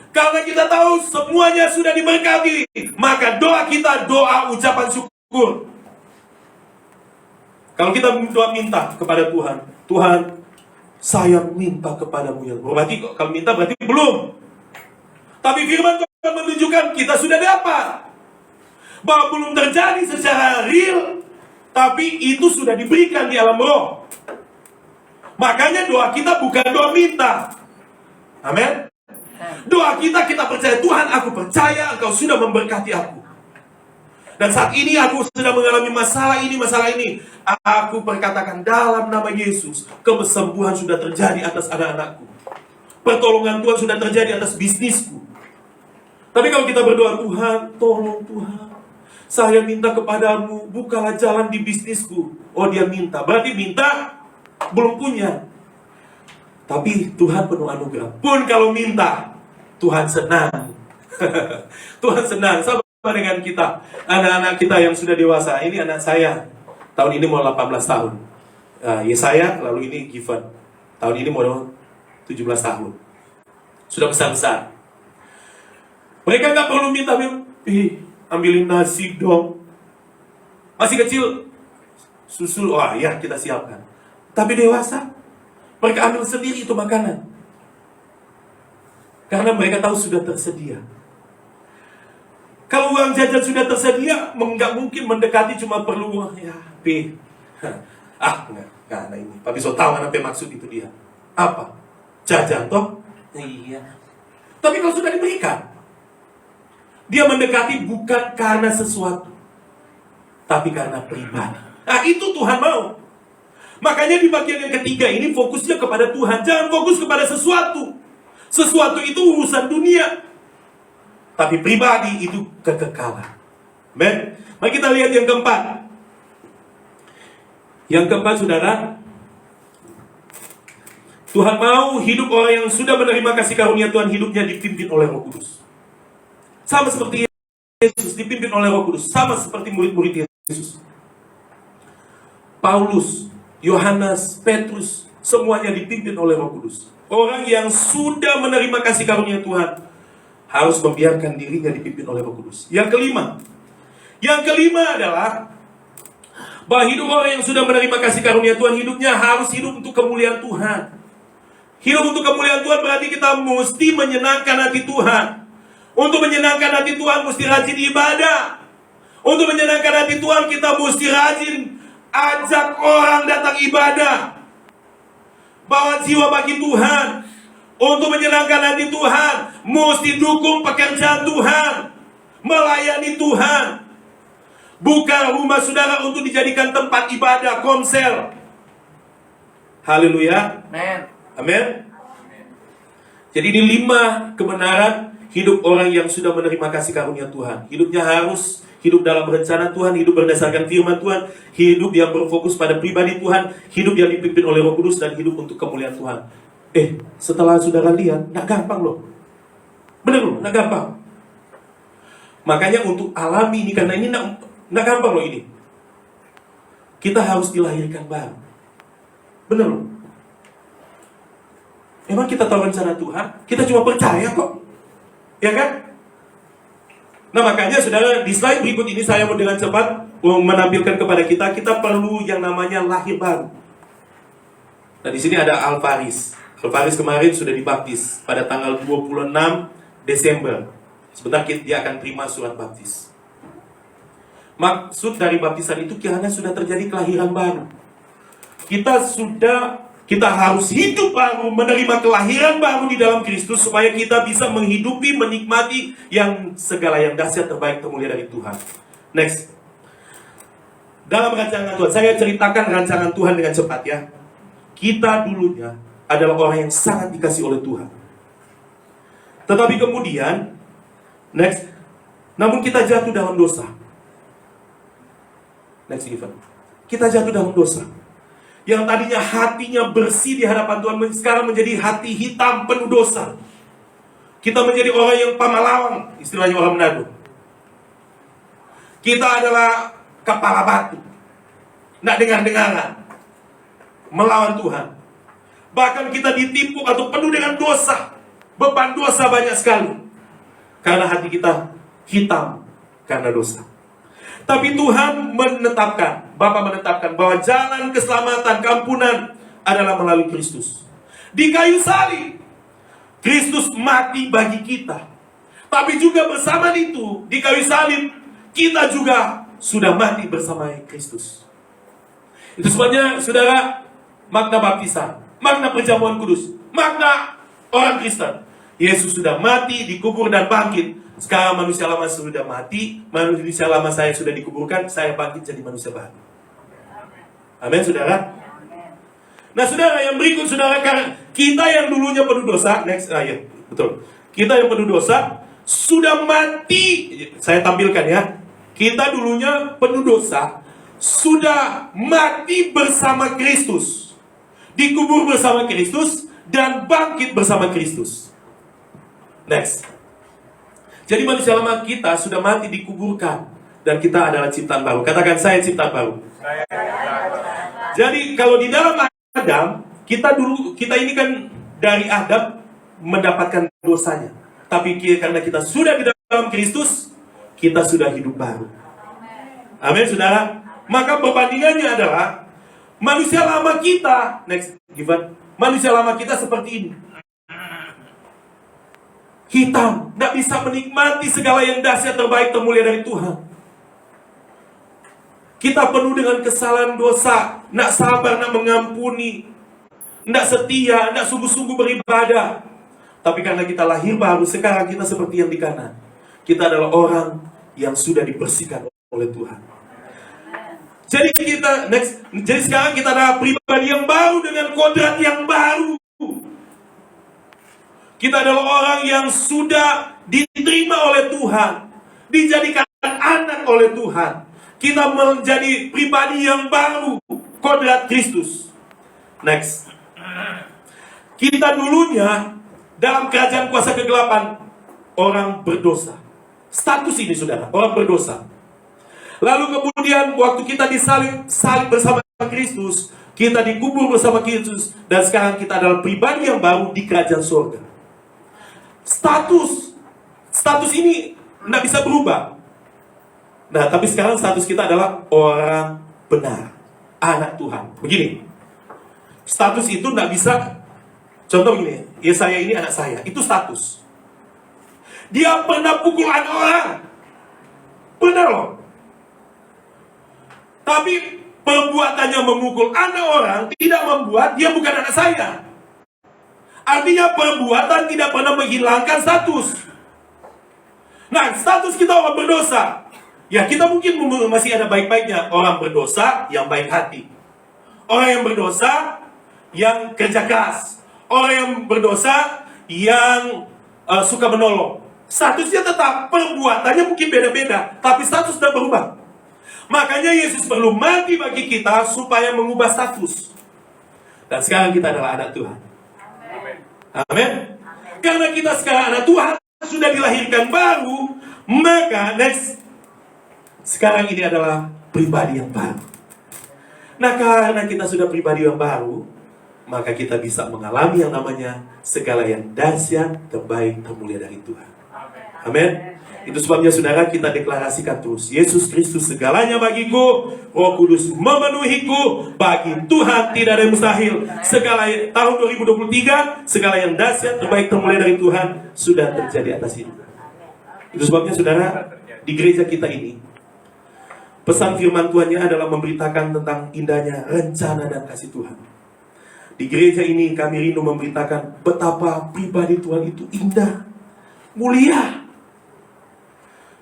Karena kita tahu semuanya sudah diberkati, maka doa kita doa ucapan syukur. Kalau kita doa minta kepada Tuhan, Tuhan, saya minta kepadamu ya. Berarti kalau minta berarti belum. Tapi firman Tuhan menunjukkan kita sudah dapat. Bahwa belum terjadi secara real, tapi itu sudah diberikan di alam roh. Makanya doa kita bukan doa minta. Amin. Doa kita percaya, Tuhan, aku percaya Engkau sudah memberkati aku. Dan saat ini aku sedang mengalami masalah ini. Aku perkatakan dalam nama Yesus, kesembuhan sudah terjadi atas anak-anakku. Pertolongan Tuhan sudah terjadi atas bisnisku. Tapi kalau kita berdoa, Tuhan, tolong Tuhan, saya minta kepadamu, bukalah jalan di bisnisku. Oh, dia minta. Berarti minta, belum punya. Tapi Tuhan penuh anugerah. Pun kalau minta, Tuhan senang. Tuhan senang. Sama dengan kita, anak-anak kita yang sudah dewasa. Ini anak saya, tahun ini mau 18 tahun. Yesaya, lalu ini Given, tahun ini mau 17 tahun. Sudah besar-besar. Mereka gak perlu minta, ambilin nasi dong. Masih kecil, susu, wah ya kita siapkan. Tapi dewasa, mereka ambil sendiri itu makanan. Karena mereka tahu sudah tersedia. Kalau uang jajan sudah tersedia, nggak mungkin mendekati cuma perlu uang. Ya, enggak, nah ini. Tapi so tahu apa maksud itu dia. Apa? Jajan toh? Iya. Tapi kalau sudah diberikan, dia mendekati bukan karena sesuatu, tapi karena pribadi. Nah itu Tuhan mau. Makanya di bagian yang ketiga ini fokusnya kepada Tuhan. Jangan fokus kepada sesuatu. Sesuatu itu urusan dunia. Tapi pribadi itu kekekalan. Amen. Mari kita lihat yang keempat. Yang keempat, saudara, Tuhan mau hidup orang yang sudah menerima kasih karunia Tuhan, hidupnya dipimpin oleh Roh Kudus. Sama seperti Yesus dipimpin oleh Roh Kudus. Sama seperti murid-murid Yesus. Paulus, Yohanes, Petrus, semuanya dipimpin oleh Roh Kudus. Orang yang sudah menerima kasih karunia Tuhan harus membiarkan dirinya dipimpin oleh Roh Kudus. Yang kelima adalah bahwa hidup orang yang sudah menerima kasih karunia Tuhan, hidupnya harus hidup untuk kemuliaan Tuhan. Hidup untuk kemuliaan Tuhan berarti kita mesti menyenangkan hati Tuhan. Untuk menyenangkan hati Tuhan mesti rajin ibadah. Untuk menyenangkan hati Tuhan, kita mesti rajin ajak orang datang ibadah, bawa jiwa bagi Tuhan. Untuk menyenangkan hati Tuhan, mesti dukung pekerjaan Tuhan, melayani Tuhan. Bukan rumah saudara untuk dijadikan tempat ibadah, komsel. Haleluya. Amin. Jadi ini 5 kebenaran hidup orang yang sudah menerima kasih karunia Tuhan. Hidupnya harus hidup dalam rencana Tuhan, hidup berdasarkan firman Tuhan, hidup yang berfokus pada pribadi Tuhan, hidup yang dipimpin oleh Roh Kudus, dan hidup untuk kemuliaan Tuhan. Setelah saudara lihat, nggak gampang loh. Bener loh, nggak gampang. Makanya untuk alami ini, karena ini nggak gampang loh ini. Kita harus dilahirkan baru. Bener loh. Emang kita tahu rencana Tuhan? Kita cuma percaya kok. Ya kan? Nah makanya saudara, di slide berikut ini saya mau dengan cepat menampilkan kepada kita perlu yang namanya lahir baru. Nah di sini ada Alvaris. Alvaris kemarin sudah dibaptis pada tanggal 26 Desember. Sebentar dia akan terima surat baptis. Maksud dari baptisan itu karena sudah terjadi kelahiran baru. Kita harus hidup baru, menerima kelahiran baru di dalam Kristus, supaya kita bisa menghidupi, menikmati segala yang dahsyat, terbaik, termulia dari Tuhan. Next. Dalam rancangan Tuhan, saya ceritakan rancangan Tuhan dengan cepat ya. Kita dulunya adalah orang yang sangat dikasih oleh Tuhan. Tetapi kemudian, next, namun kita jatuh dalam dosa. Next, Ivan. Kita jatuh dalam dosa. Yang tadinya hatinya bersih di hadapan Tuhan, sekarang menjadi hati hitam penuh dosa. Kita menjadi orang yang pamalawang, istilahnya orang Manado. Kita adalah kepala batu, nggak dengar-dengaran, melawan Tuhan. Bahkan kita ditipu atau penuh dengan dosa, beban dosa banyak sekali, karena hati kita hitam karena dosa. Tapi Tuhan menetapkan, Bapa menetapkan bahwa jalan keselamatan, keampunan adalah melalui Kristus. Di kayu salib, Kristus mati bagi kita. Tapi juga bersama itu, di kayu salib, kita juga sudah mati bersama Kristus. Itu sebabnya, saudara, makna baptisan, makna perjamuan kudus, makna orang Kristen. Yesus sudah mati, dikubur dan bangkit. Sekarang manusia lama sudah mati, manusia lama saya sudah dikuburkan, saya bangkit jadi manusia baru. Amin, saudara. Nah, saudara, yang berikut, saudara, karena kita yang dulunya penuh dosa, next, ya, betul. Kita yang penuh dosa sudah mati. Saya tampilkan ya. Kita dulunya penuh dosa, sudah mati bersama Kristus, dikubur bersama Kristus, dan bangkit bersama Kristus. Next. Jadi manusia lama kita sudah mati, dikuburkan, dan kita adalah ciptaan baru. Katakan, saya ciptaan baru. Jadi kalau di dalam Adam, kita ini kan dari Adam mendapatkan dosanya. Tapi karena kita sudah di dalam Kristus, kita sudah hidup baru. Amin, saudara. Maka perbandingannya adalah manusia lama kita, next, Givan, manusia lama kita seperti ini. Hitam, tidak bisa menikmati segala yang dahsyat, terbaik, termulia dari Tuhan. Kita penuh dengan kesalahan dosa, tidak sabar, tidak mengampuni, tidak setia, tidak sungguh-sungguh beribadah. Tapi karena kita lahir baru, sekarang kita seperti yang di kanan. Kita adalah orang yang sudah dibersihkan oleh Tuhan. Jadi sekarang kita adalah pribadi yang baru dengan kodrat yang baru. Kita adalah orang yang sudah diterima oleh Tuhan, dijadikan anak oleh Tuhan. Kita menjadi pribadi yang baru, kodrat Kristus. Next. Kita dulunya dalam kerajaan kuasa kegelapan, orang berdosa. Status ini, saudara, orang berdosa. Lalu kemudian waktu kita salib bersama Kristus, kita dikubur bersama Kristus, dan sekarang kita adalah pribadi yang baru di kerajaan surga. Status ini tidak bisa berubah. Nah, tapi sekarang status kita adalah orang benar, anak Tuhan. Begini, status itu tidak bisa. Contoh begini, ya, saya ini anak saya, itu status. Dia pernah pukul anak orang, benar loh. Tapi perbuatannya memukul anak orang tidak membuat dia bukan anak saya. Artinya perbuatan tidak pernah menghilangkan status. Nah, status kita orang berdosa. Ya, kita mungkin masih ada baik-baiknya. Orang berdosa yang baik hati. Orang yang berdosa yang kerja keras. Orang yang berdosa yang suka menolong. Statusnya tetap, perbuatannya mungkin beda-beda, tapi status sudah berubah. Makanya Yesus perlu mati bagi kita supaya mengubah status. Dan sekarang kita adalah anak Tuhan. Amin. Karena kita sekarang anak Tuhan, sudah dilahirkan baru, maka sekarang ini adalah pribadi yang baru. Nah, karena kita sudah pribadi yang baru, maka kita bisa mengalami yang namanya segala yang dahsyat, terbaik, termulia dari Tuhan. Amin. Itu sebabnya saudara, kita deklarasikan terus, Yesus Kristus segalanya bagiku, Roh Kudus memenuhiku, bagi Tuhan tidak ada yang mustahil. Segala tahun 2023, segala yang dahsyat, terbaik, termulia dari Tuhan sudah terjadi atas hidup. Itu sebabnya saudara, di gereja kita ini, pesan firman Tuhannya adalah memberitakan tentang indahnya rencana dan kasih Tuhan. Di gereja ini kami rindu memberitakan betapa pribadi Tuhan itu indah, mulia.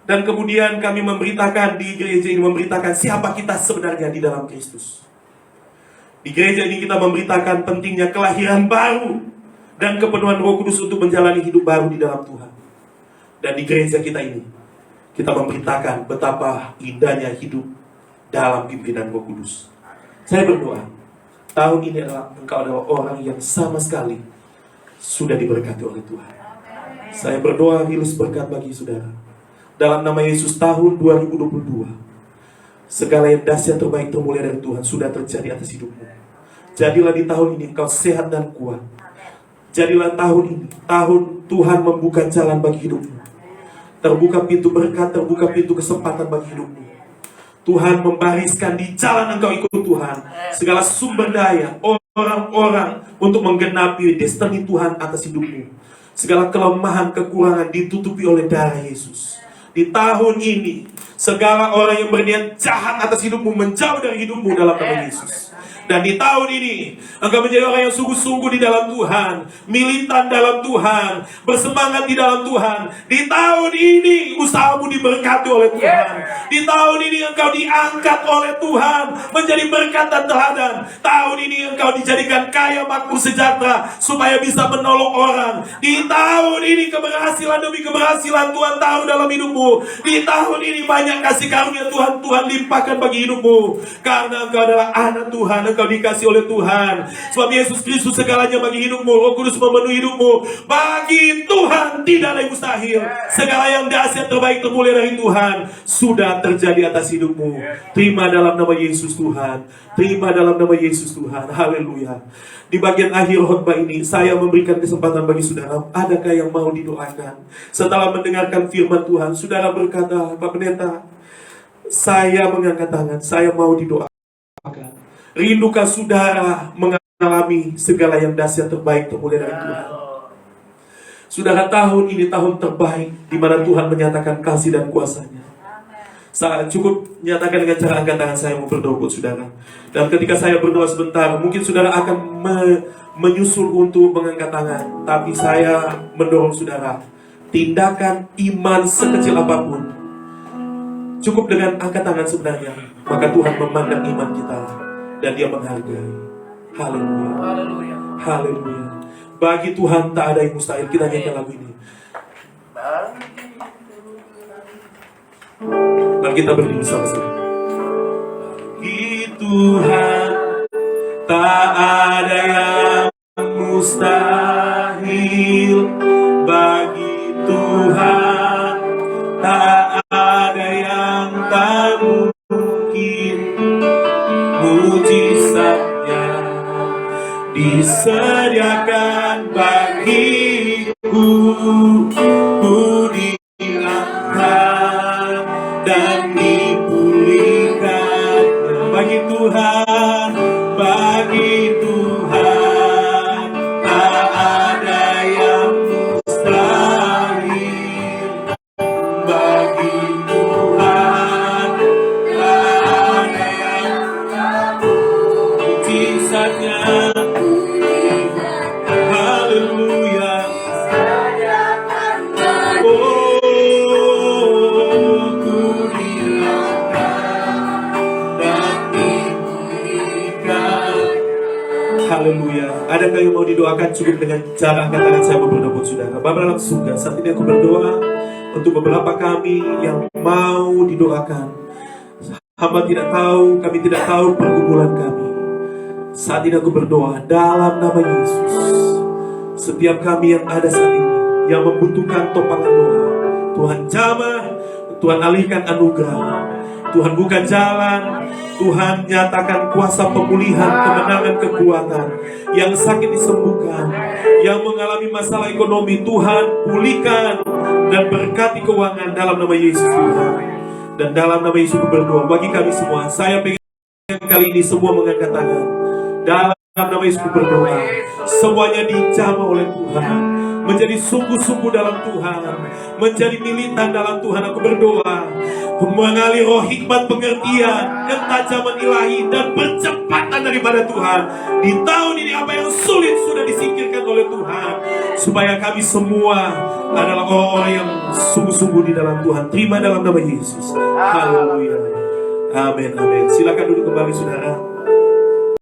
Dan kemudian kami memberitakan di gereja ini, memberitakan siapa kita sebenarnya di dalam Kristus. Di gereja ini kita memberitakan pentingnya kelahiran baru dan kepenuhan Roh Kudus untuk menjalani hidup baru di dalam Tuhan. Dan di gereja kita ini, kita memberitakan betapa indahnya hidup dalam pimpinan Roh Kudus. Saya berdoa, tahun ini engkau adalah orang yang sama sekali sudah diberkati oleh Tuhan. Saya berdoa rilis berkat bagi saudara. Dalam nama Yesus, tahun 2022, segala yang dahsyat, terbaik, termulia dari Tuhan sudah terjadi atas hidupmu. Jadilah di tahun ini engkau sehat dan kuat. Jadilah tahun ini tahun Tuhan membuka jalan bagi hidupmu. Terbuka pintu berkat, terbuka pintu kesempatan bagi hidupmu. Tuhan membariskan di jalan engkau ikut Tuhan segala sumber daya, orang-orang untuk menggenapi destiny Tuhan atas hidupmu. Segala kelemahan, kekurangan ditutupi oleh darah Yesus. Di tahun ini, segala orang yang berniat jahat atas hidupmu menjauh dari hidupmu dalam nama Yesus. Dan di tahun ini, engkau menjadi orang yang sungguh-sungguh di dalam Tuhan, militan dalam Tuhan, bersemangat di dalam Tuhan. Di tahun ini, usahamu diberkati oleh Tuhan. Di tahun ini, engkau diangkat oleh Tuhan menjadi berkat dan teladan. Tahun ini, engkau dijadikan kaya, makmur, sejahtera, supaya bisa menolong orang. Di tahun ini, keberhasilan demi keberhasilan Tuhan taruh dalam hidupmu. Di tahun ini, banyak kasih karunia Tuhan limpahkan bagi hidupmu. Karena engkau adalah anak Tuhan, engkau dikasih oleh Tuhan. Sebab Yesus Kristus segalanya bagi hidupmu. Roh Kudus memenuhi hidupmu. Bagi Tuhan tidak ada yang mustahil. Segala yang dahsyat, terbaik, termulia dari Tuhan sudah terjadi atas hidupmu. Terima dalam nama Yesus Tuhan. Terima dalam nama Yesus Tuhan. Haleluya. Di bagian akhir khotbah ini, saya memberikan kesempatan bagi saudara. Adakah yang mau didoakan? Setelah mendengarkan firman Tuhan, saudara berkata, Pak Pendeta, saya mengangkat tangan, saya mau didoakan. Rindukah saudara mengalami segala yang dahsyat, terbaik, termulia dari Tuhan? Saudara, tahun ini tahun terbaik di mana Tuhan menyatakan kasih dan kuasa-Nya. Saya cukup nyatakan dengan cara angkat tangan, saya mau berdoa buat saudara. Dan ketika saya berdoa sebentar, mungkin saudara akan menyusul untuk mengangkat tangan. Tapi saya mendorong saudara, tindakan iman sekecil apapun, cukup dengan angkat tangan sebenarnya, maka Tuhan memandang iman kita dan Dia menghargai. Haleluya. Haleluya. Haleluya. Bagi Tuhan tak ada yang mustahil. Kita nyanyikan lagu ini. Dan kita berdiri bersama-sama. Bagi Tuhan tak ada yang mustahil. Bagi Tuhan tak ada yang tak mungkin. Mujizatnya disediakan bagiku, ku diangkat dan dipulihkan. Bagi Tuhan, bagi Tuhan tak ada yang mustahil. Bagi Tuhan tak ada yang Haleluya. Adakah yang mau didoakan? Cukup dengan cara angkat tangan saya berdoa buat saudara. Bapa dalam surga, saat ini aku berdoa untuk beberapa kami yang mau didoakan. Hamba tidak tahu, kami tidak tahu pergumulan kami. Saat ini aku berdoa dalam nama Yesus. Setiap kami yang ada saat ini, yang membutuhkan topangan doa, Tuhan jamah, Tuhan alihkan anugerah, Tuhan buka jalan, Tuhan nyatakan kuasa pemulihan, kemenangan, kekuatan. Yang sakit disembuhkan, yang mengalami masalah ekonomi, Tuhan pulihkan dan berkati keuangan dalam nama Yesus Tuhan. Dan dalam nama Yesus berdoa bagi kami semua. Saya pengen kali ini semua mengangkat tangan. Dalam nama Yesus berdoa, semuanya dijamah oleh Tuhan, menjadi sungguh-sungguh dalam Tuhan, menjadi militan dalam Tuhan. Aku berdoa mengalir roh hikmat, pengertian, ketajaman ilahi dan percepatan daripada Tuhan. Di tahun ini apa yang sulit sudah disingkirkan oleh Tuhan, supaya kami semua adalah orang-orang yang sungguh-sungguh di dalam Tuhan. Terima dalam nama Yesus. Haleluya. Amin, amin. Silakan duduk kembali saudara.